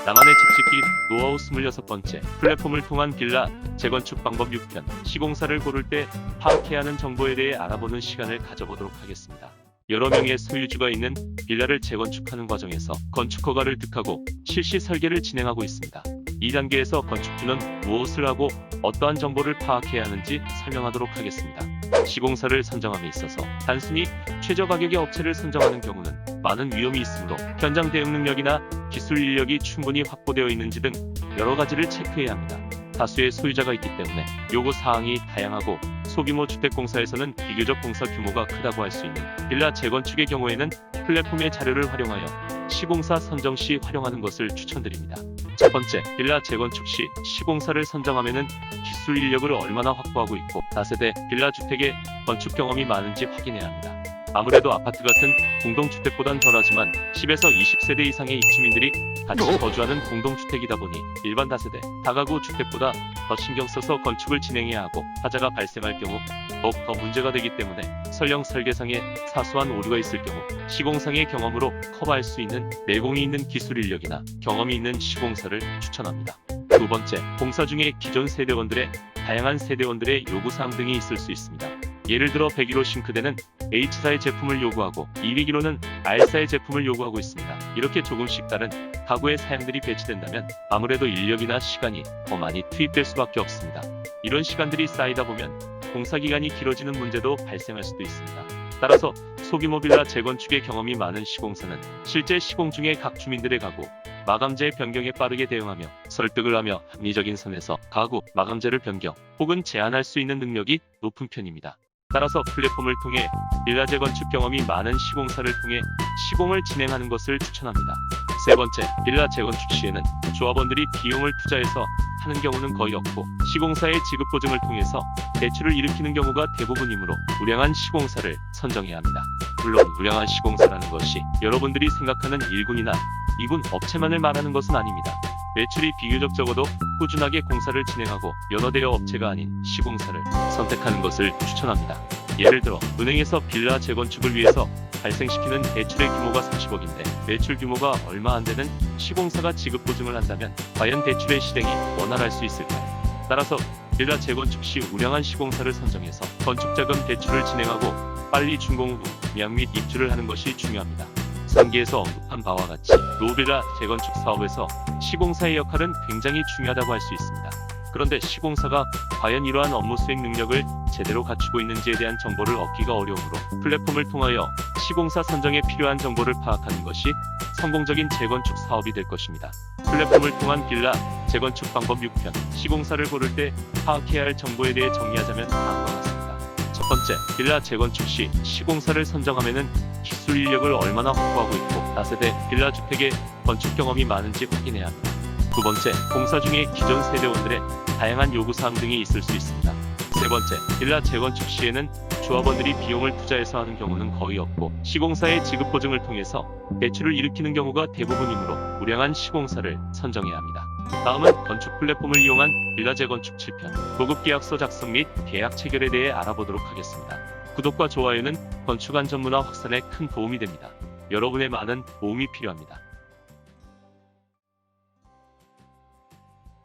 나만의 집짓기 노하우 26번째, 플랫폼을 통한 빌라 재건축 방법 6편, 시공사를 고를 때 파악해야 하는 정보에 대해 알아보는 시간을 가져보도록 하겠습니다. 여러 명의 소유주가 있는 빌라를 재건축하는 과정에서 건축허가를 득하고 실시 설계를 진행하고 있습니다. 이 단계에서 건축주는 무엇을 하고 어떠한 정보를 파악해야 하는지 설명하도록 하겠습니다. 시공사를 선정함에 있어서 단순히 최저 가격의 업체를 선정하는 경우는 많은 위험이 있으므로 현장 대응 능력이나 기술 인력이 충분히 확보되어 있는지 등 여러 가지를 체크해야 합니다. 다수의 소유자가 있기 때문에 요구 사항이 다양하고 소규모 주택공사에서는 비교적 공사 규모가 크다고 할 수 있는 빌라 재건축의 경우에는 플랫폼의 자료를 활용하여 시공사 선정 시 활용하는 것을 추천드립니다. 첫 번째, 빌라 재건축 시 시공사를 선정하면은 기술 인력을 얼마나 확보하고 있고 다세대 빌라 주택에 건축 경험이 많은지 확인해야 합니다. 아무래도 아파트 같은 공동주택보단 덜하지만 10에서 20세대 이상의 입주민들이 같이 거주하는 공동주택이다 보니 일반 다세대, 다가구 주택보다 더 신경 써서 건축을 진행해야 하고 하자가 발생할 경우 더욱 더 문제가 되기 때문에 설령 설계상에 사소한 오류가 있을 경우 시공상의 경험으로 커버할 수 있는 내공이 있는 기술 인력이나 경험이 있는 시공사를 추천합니다. 두 번째, 공사 중에 기존 세대원들의 다양한 세대원들의 요구사항 등이 있을 수 있습니다. 예를 들어 101호 싱크대는 H사의 제품을 요구하고 201호는 R사의 제품을 요구하고 있습니다. 이렇게 조금씩 다른 가구의 사양들이 배치된다면 아무래도 인력이나 시간이 더 많이 투입될 수밖에 없습니다. 이런 시간들이 쌓이다 보면 공사 기간이 길어지는 문제도 발생할 수도 있습니다. 따라서 소규모 빌라 재건축의 경험이 많은 시공사는 실제 시공 중에 각 주민들의 가구, 마감재 변경에 빠르게 대응하며 설득을 하며 합리적인 선에서 가구, 마감재를 변경 혹은 제한할 수 있는 능력이 높은 편입니다. 따라서 플랫폼을 통해 빌라 재건축 경험이 많은 시공사를 통해 시공을 진행하는 것을 추천합니다. 세 번째, 빌라 재건축 시에는 조합원들이 비용을 투자해서 하는 경우는 거의 없고 시공사의 지급 보증을 통해서 대출을 일으키는 경우가 대부분이므로 우량한 시공사를 선정해야 합니다. 물론 우량한 시공사라는 것이 여러분들이 생각하는 1군이나 2군 업체만을 말하는 것은 아닙니다. 매출이 비교적 적어도 꾸준하게 공사를 진행하고 여러 대여 업체가 아닌 시공사를 선택하는 것을 추천합니다. 예를 들어 은행에서 빌라 재건축을 위해서 발생시키는 대출의 규모가 30억인데 매출 규모가 얼마 안 되는 시공사가 지급 보증을 한다면 과연 대출의 실행이 원활할 수 있을까요? 따라서 빌라 재건축 시 우량한 시공사를 선정해서 건축자금 대출을 진행하고 빨리 준공 후 매약 및 입주를 하는 것이 중요합니다. 3기에서 언급한 바와 같이 노빌라 재건축 사업에서 시공사의 역할은 굉장히 중요하다고 할 수 있습니다. 그런데 시공사가 과연 이러한 업무 수행 능력을 제대로 갖추고 있는지에 대한 정보를 얻기가 어려우므로 플랫폼을 통하여 시공사 선정에 필요한 정보를 파악하는 것이 성공적인 재건축 사업이 될 것입니다. 플랫폼을 통한 빌라 재건축 방법 6편, 시공사를 고를 때 파악해야 할 정보에 대해 정리하자면 다음과 같습니다. 첫 번째, 빌라 재건축 시 시공사를 선정하면은 기술 인력을 얼마나 확보하고 있고 다세대 빌라 주택에 건축 경험이 많은지 확인해야 합니다. 두 번째, 공사 중에 기존 세대원들의 다양한 요구사항 등이 있을 수 있습니다. 세 번째, 빌라 재건축 시에는 조합원들이 비용을 투자해서 하는 경우는 거의 없고 시공사의 지급 보증을 통해서 대출을 일으키는 경우가 대부분이므로 우량한 시공사를 선정해야 합니다. 다음은 건축 플랫폼을 이용한 빌라 재건축 7편, 고급 계약서 작성 및 계약 체결에 대해 알아보도록 하겠습니다. 구독과 좋아요는 건축 안전 문화 확산에 큰 도움이 됩니다. 여러분의 많은 도움이 필요합니다.